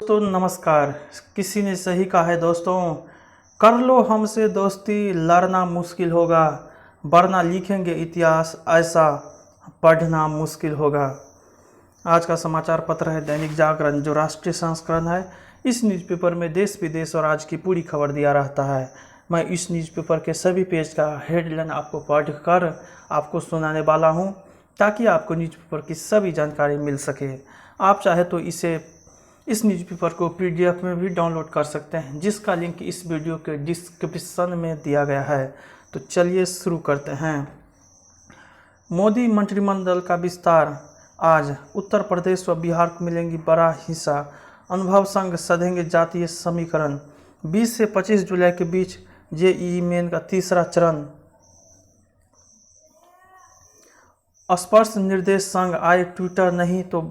दोस्तों नमस्कार। किसी ने सही कहा है दोस्तों, कर लो हमसे दोस्ती, लड़ना मुश्किल होगा, वरना लिखेंगे इतिहास ऐसा, पढ़ना मुश्किल होगा। आज का समाचार पत्र है दैनिक जागरण, जो राष्ट्रीय संस्करण है। इस न्यूज़पेपर में देश विदेश और आज की पूरी खबर दिया रहता है। मैं इस न्यूज़पेपर के सभी पेज का हेडलाइन आपको पढ़कर आपको सुनाने वाला हूं, ताकि आपको न्यूज़पेपर की सभी जानकारी मिल सके। आप चाहे तो इस न्यूज़पेपर को PDF में भी डाउनलोड कर सकते हैं, जिसका लिंक इस वीडियो के डिस्क्रिप्शन में दिया गया है। तो चलिए शुरू करते हैं। मोदी मंत्रिमंडल का विस्तार आज। उत्तर प्रदेश व बिहार को मिलेंगी बड़ा हिस्सा। अनुभव संघ सधेंगे जातीय समीकरण। 20 से 25 जुलाई के बीच JEE मेन का तीसरा चरण। स्पर्श निर्देश संघ आए ट्विटर, नहीं तो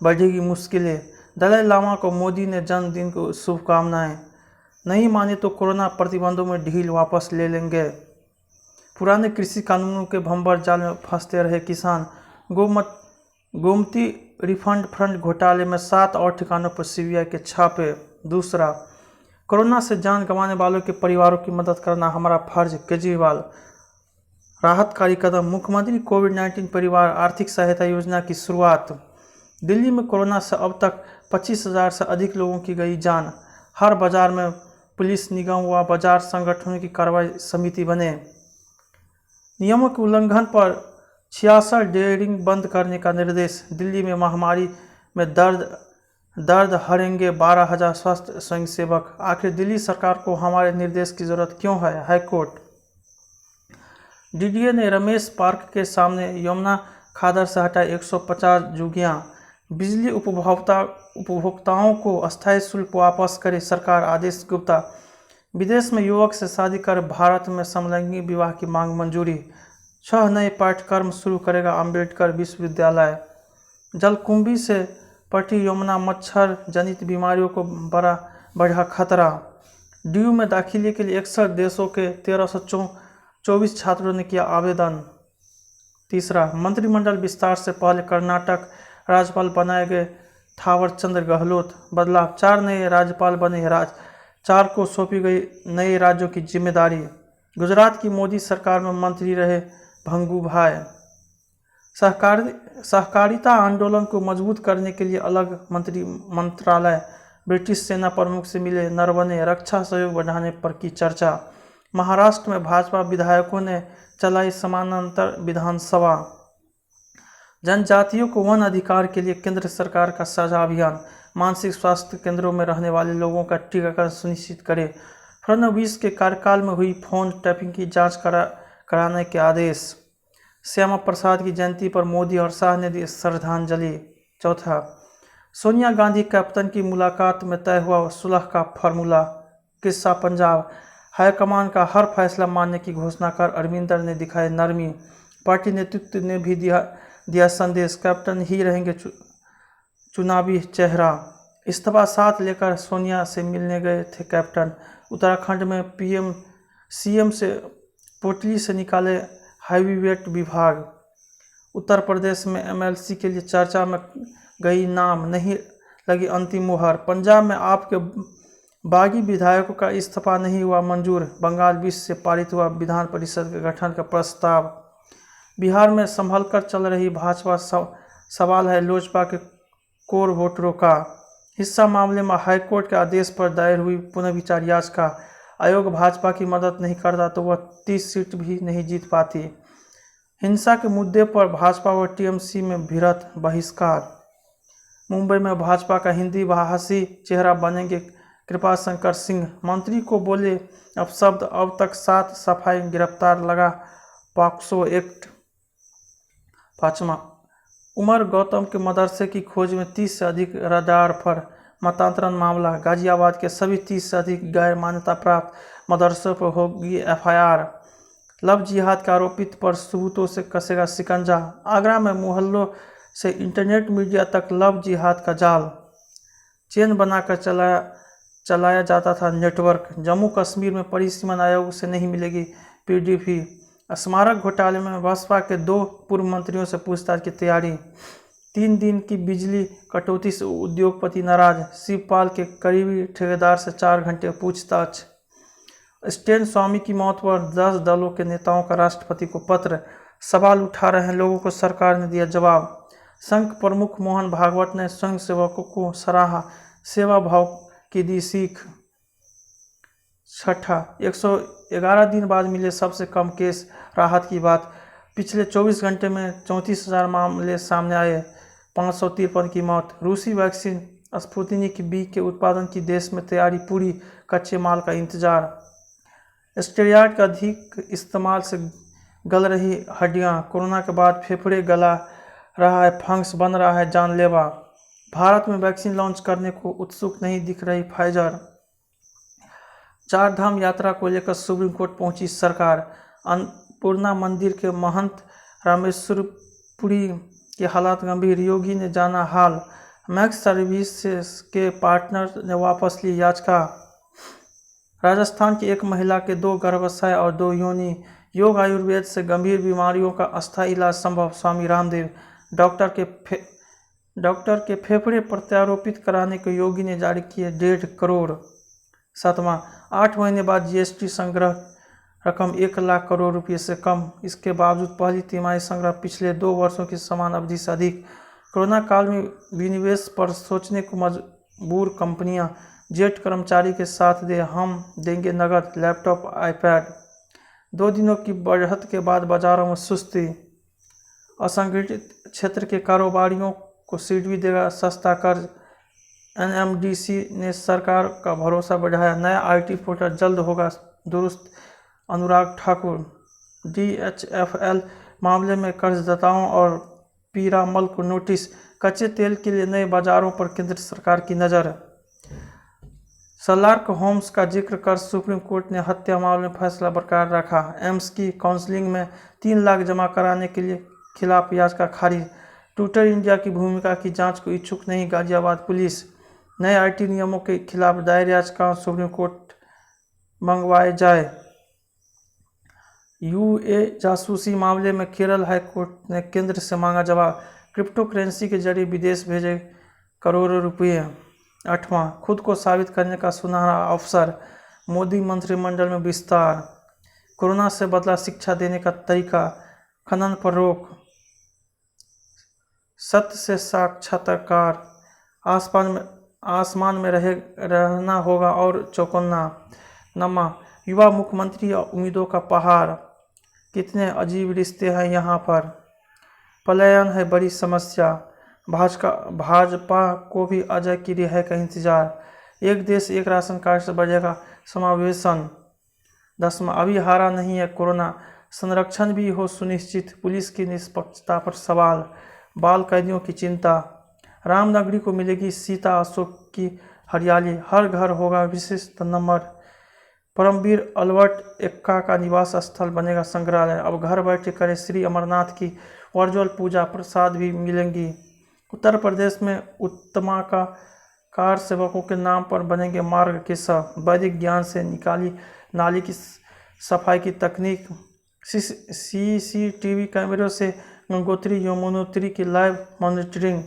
बढ़ेगी मुश्किलें। दलाई लामा को मोदी ने जन्मदिन को शुभकामनाएं। नहीं माने तो कोरोना प्रतिबंधों में ढील वापस ले लेंगे। पुराने कृषि कानूनों के भंवर जाल में फंसते रहे किसान। गोमती रिफंड फंड घोटाले में 7 और ठिकानों पर CBI के छापे। दूसरा, कोरोना से जान गंवाने वालों के परिवारों की मदद करना हमारा फर्ज, केजरीवाल। राहतकारी कदम, मुख्यमंत्री कोविड-19 परिवार आर्थिक सहायता योजना की शुरुआत। दिल्ली में कोरोना से अब तक 25,000 से अधिक लोगों की गई जान। हर बाजार में पुलिस निगम व बाजार संगठनों की कार्रवाई समिति बने। नियमों के उल्लंघन पर 66 डेयरिंग बंद करने का निर्देश। दिल्ली में महामारी में दर्द हरेंगे 12,000 स्वास्थ्य स्वयंसेवक। आखिर दिल्ली सरकार को हमारे निर्देश की जरूरत क्यों है? हाईकोर्ट। DDA ने रमेश पार्क के सामने यमुना खादर से हटाए 150 झुग्गियां। बिजली उपभोक्ताओं को अस्थायी शुल्क वापस करे सरकार, आदेश गुप्ता। विदेश में युवक से शादी कर भारत में समलैंगिक विवाह की मांग मंजूरी। 6 नए पाठ्यक्रम शुरू करेगा अम्बेडकर विश्वविद्यालय। जलकुंभी से पटी यमुना, मच्छर जनित बीमारियों को बढ़ा खतरा। DU में दाखिले के लिए 61 देशों के 1324 छात्रों ने किया आवेदन। तीसरा, मंत्रिमंडल विस्तार से पहले कर्नाटक राज्यपाल बनाए गए थावरचंद गहलोत। बदलाव, 4 नए राज्यपाल बने। 4 को सौंपी गई नए राज्यों की जिम्मेदारी। गुजरात की मोदी सरकार में मंत्री रहे भंगूभाई। सहकारिता आंदोलन को मजबूत करने के लिए अलग मंत्रालय। ब्रिटिश सेना प्रमुख से मिले नरवणे। रक्षा सहयोग बढ़ाने पर की चर्चा। महाराष्ट्र में भाजपा विधायकों ने चलाई समानांतर विधानसभा। जनजातियों को वन अधिकार के लिए केंद्र सरकार का साझा अभियान। मानसिक स्वास्थ्य केंद्रों में रहने वाले लोगों का टीकाकरण सुनिश्चित करे। फडणवीस के कार्यकाल में हुई फोन टैपिंग की जांच कराने के आदेश। श्यामा प्रसाद की जयंती पर मोदी और शाह ने दी श्रद्धांजलि। चौथा, सोनिया गांधी कैप्टन की मुलाकात में तय हुआ सुलह का फार्मूला। किस्सा पंजाब, हाईकमान का हर फैसला मानने की घोषणा कर अरविंदर ने दिखाई नरमी। पार्टी नेतृत्व ने भी दिया संदेश, कैप्टन ही रहेंगे चुनावी चेहरा। इस्तीफा साथ लेकर सोनिया से मिलने गए थे कैप्टन। उत्तराखंड में CM से पोटली से निकाले हैवीवेट विभाग। उत्तर प्रदेश में MLC के लिए चर्चा में गई नाम, नहीं लगी अंतिम मुहर। पंजाब में आपके बागी विधायकों का इस्तीफा नहीं हुआ मंजूर। बंगाल 20 से पारित हुआ विधान परिषद के गठन का प्रस्ताव। बिहार में संभलकर चल रही भाजपा, सवाल है लोजपा के कोर वोटरों का। हिस्सा मामले में हाईकोर्ट के आदेश पर दायर हुई पुनर्विचार याचिका। आयोग भाजपा की मदद नहीं करता तो वह 30 सीट भी नहीं जीत पाती। हिंसा के मुद्दे पर भाजपा व TMC में भिड़ंत, बहिष्कार। मुंबई में भाजपा का हिंदी भाषी चेहरा बनेंगे कृपाशंकर सिंह। मंत्री को बोले अपशब्द, अब तक 7 सफाई गिरफ्तार, लगा पॉक्सो एक्ट। पाँचवा, उमर गौतम के मदरसे की खोज में 30 से अधिक रडार पर। मतांतरण मामला, गाजियाबाद के सभी 30 से अधिक गैर मान्यता प्राप्त मदरसों पर होगी FIR। लव जिहाद के आरोपित पर सबूतों से कसेगा शिकंजा। आगरा में मोहल्लों से इंटरनेट मीडिया तक लव जिहाद का जाल, चेन बनाकर चलाया जाता था नेटवर्क। जम्मू कश्मीर में परिसीमन आयोग से नहीं मिलेगी PDP। स्मारक घोटाले में बसपा के 2 पूर्व मंत्रियों से पूछताछ की तैयारी। 3 दिन की बिजली कटौती से उद्योगपति नाराज, शिवपाल के करीबी ठेकेदार से 4 घंटे पूछताछ। स्टेन स्वामी की मौत पर 10 दलों के नेताओं का राष्ट्रपति को पत्र, सवाल उठा रहे लोगों को सरकार ने दिया जवाब। संघ प्रमुख मोहन भागवत ने स्वयं सेवकों को सराहा, सेवा भाव की दी सीख। छठा, 111 दिन बाद मिले सबसे कम केस, राहत की बात। पिछले 24 घंटे में 34,000 मामले सामने आए, 553 की मौत। रूसी वैक्सीन स्पुतनिक V के उत्पादन की देश में तैयारी पूरी, कच्चे माल का इंतजार। स्टेरॉयड का अधिक इस्तेमाल से गल रही हड्डियां, कोरोना के बाद फेफड़े गला रहा है, फंगस बन रहा है जानलेवा। भारत में वैक्सीन लॉन्च करने को उत्सुक नहीं दिख रही फाइजर। 4 धाम यात्रा को लेकर सुप्रीम कोर्ट पहुंची सरकार। अन्नपूर्णा मंदिर के महंत रामेश्वरपुरी के हालात गंभीर, योगी ने जाना हाल। मैक्स सर्विसेज के पार्टनर ने वापस ली याचिका। राजस्थान की एक महिला के 2 गर्भाशय और 2 योनि, योग आयुर्वेद से गंभीर बीमारियों का अस्थायी इलाज संभव, स्वामी रामदेव। डॉक्टर के फेफड़े प्रत्यारोपित कराने को योगी ने जारी किए 1.5 करोड़। 7वां, 8 महीने बाद जीएसटी संग्रह रकम 1 लाख करोड़ रुपये से कम, इसके बावजूद पहली तिमाही संग्रह पिछले 2 वर्षों की समान अवधि से अधिक। कोरोना काल में विनिवेश पर सोचने को मजबूर कंपनियां, जेट कर्मचारी के साथ दे, हम देंगे नगद, लैपटॉप, आईपैड। 2 दिनों की बढ़त के बाद बाजारों में सुस्ती। असंगठित क्षेत्र के कारोबारियों को सीडबी देगा सस्ता कर्ज। एनएमडीसी ने सरकार का भरोसा बढ़ाया, नया आईटी पोर्टल जल्द होगा दुरुस्त, अनुराग ठाकुर। डीएचएफएल मामले में कर्जदाताओं और पीरामल को नोटिस, कच्चे तेल के लिए नए बाजारों पर केंद्र सरकार की नज़र। शर्लॉक होम्स का जिक्र कर सुप्रीम कोर्ट ने हत्या मामले में फैसला बरकरार रखा। एम्स की काउंसलिंग में 3 लाख जमा कराने के लिए खिलाफ याचिका खारिज। ट्विटर इंडिया की भूमिका की जांच को इच्छुक नहीं, गाजियाबाद पुलिस। नए आईटी नियमों के खिलाफ दायर याचिकाओं सुप्रीम कोर्ट मंगवाए जाए। यूए जासूसी मामले में केरल हाईकोर्ट ने केंद्र से मांगा जवाब। क्रिप्टो करेंसी के जरिए विदेश भेजे करोड़ों रुपये। 8वां, खुद को साबित करने का सुनहरा अवसर, मोदी मंत्रिमंडल में विस्तार। कोरोना से बदला शिक्षा देने का तरीका, खनन पर रोक। सत्य से साक्षात्कार, आसमान में रहना होगा और चौकन्ना। 9वां, युवा मुख्यमंत्री और उम्मीदों का पहाड़, कितने अजीब रिश्ते हैं यहाँ पर। पलायन है बड़ी समस्या, भाजपा को भी अजय की रिहाई का इंतजार। एक देश एक राशन कार्ड से बढ़ेगा समावेशन। 10वां, अभी हारा नहीं है कोरोना, संरक्षण भी हो सुनिश्चित, पुलिस की निष्पक्षता पर सवाल। बाल कैदियों की चिंता, रामनगरी को मिलेगी सीता अशोक की हरियाली, हर घर होगा विशिष्ट नंबर। परमवीर अल्बर्ट एक्का का निवास स्थल बनेगा संग्रहालय, अब घर बैठे करें श्री अमरनाथ की वर्चुअल पूजा, प्रसाद भी मिलेंगी। उत्तर प्रदेश में उत्तमा का कार सेवकों के नाम पर बनेंगे मार्ग के सब, वैदिक ज्ञान से निकाली नाली की सफाई की तकनीक। सीसीटीवी कैमरों से गंगोत्री यमुनोत्री की लाइव मॉनिटरिंग।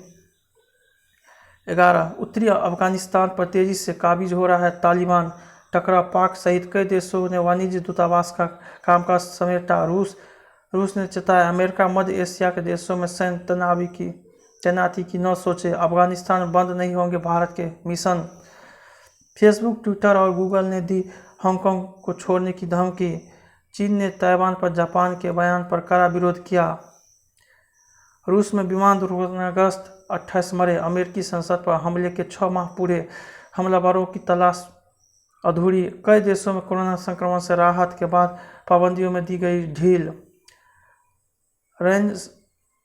11, उत्तरी अफगानिस्तान पर तेजी से काबिज हो रहा है तालिबान, टकरा पाक सहित कई देशों ने वाणिज्य दूतावास का कामकाज समेटा। रूस ने चेताया अमेरिका मध्य एशिया के देशों में सैन्य तैनाती की न सोचे, अफगानिस्तान में बंद नहीं होंगे भारत के मिशन। फेसबुक, ट्विटर और गूगल ने दी हांगकांग को छोड़ने की धमकी। चीन ने ताइवान पर जापान के बयान पर कड़ा विरोध किया। रूस में विमान दुर्घटनाग्रस्त 28 मरे, अमेरिकी संसद पर हमले के 6 माह पूरे, हमलावरों की तलाश अधूरी। कई देशों में कोरोना संक्रमण से राहत के बाद पाबंदियों में दी गई ढील।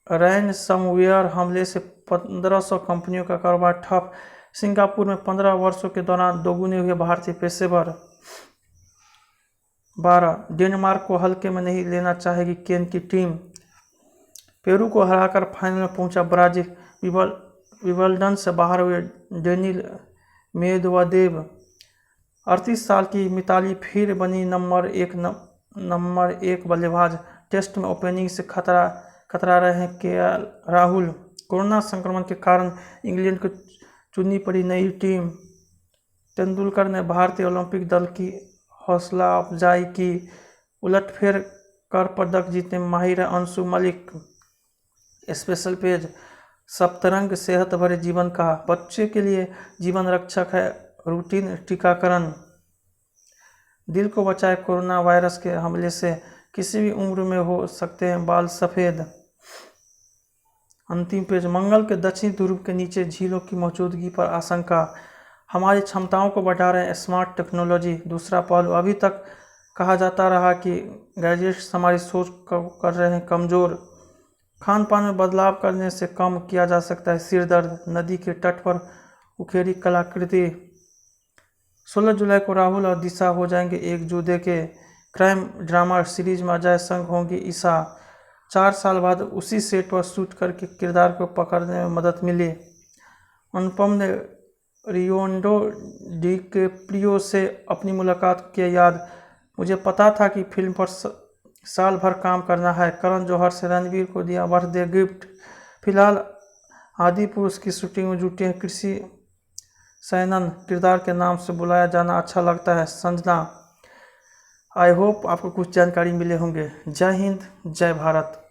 रैनसमवेयर हमले से 1500 कंपनियों का कारोबार ठप। सिंगापुर में 15 वर्षों के दौरान दोगुने हुए भारतीय पेशेवर। 12, डेनमार्क को हल्के में नहीं लेना चाहेगी केन की टीम। पेरू को हराकर फाइनल में पहुंचा ब्राजील। विंबलडन से बाहर हुए डेनिल मेदवेदेव। 38 साल की मिताली फिर बनी नंबर एक बल्लेबाज। टेस्ट में ओपनिंग से खतरा रहे हैं केएल राहुल। कोरोना संक्रमण के कारण इंग्लैंड को चुननी पड़ी नई टीम। तेंदुलकर ने भारतीय ओलंपिक दल की हौसला अफजाई की। उलटफेर कर पदक जीते माहिर अंशु मलिक। स्पेशल पेज सप्तरंग सेहत भरे जीवन का बच्चे के लिए जीवन रक्षक है रूटीन टीकाकरण। दिल को बचाए कोरोना वायरस के हमले से, किसी भी उम्र में हो सकते हैं बाल सफ़ेद। अंतिम पेज मंगल के दक्षिणी ध्रुव के नीचे झीलों की मौजूदगी पर आशंका। हमारी क्षमताओं को बढ़ा रहे हैं स्मार्ट टेक्नोलॉजी। दूसरा पहलू, अभी तक कहा जाता रहा कि गैजेट्स हमारी सोच को कर रहे हैं कमज़ोर। खान पान में बदलाव करने से कम किया जा सकता है सिर दर्द। नदी के तट पर उकेरी कलाकृति। 16 जुलाई को राहुल और दिशा हो जाएंगे एक जुदे के। क्राइम ड्रामा सीरीज में अजय संग होंगी ईशा। 4 साल बाद उसी सेट पर शूट करके किरदार को पकड़ने में मदद मिली। अनुपम ने लियोनार्डो डिकैप्रियो से अपनी मुलाकात किया याद। मुझे पता था कि फिल्म पर साल भर काम करना है। करण जौहर से रणवीर को दिया बर्थडे गिफ्ट। फिलहाल आदिपुरुष की शूटिंग में जुटे हैं कृषि सैनन। किरदार के नाम से बुलाया जाना अच्छा लगता है संजना। आई होप आपको कुछ जानकारी मिले होंगे। जय हिंद, जय भारत।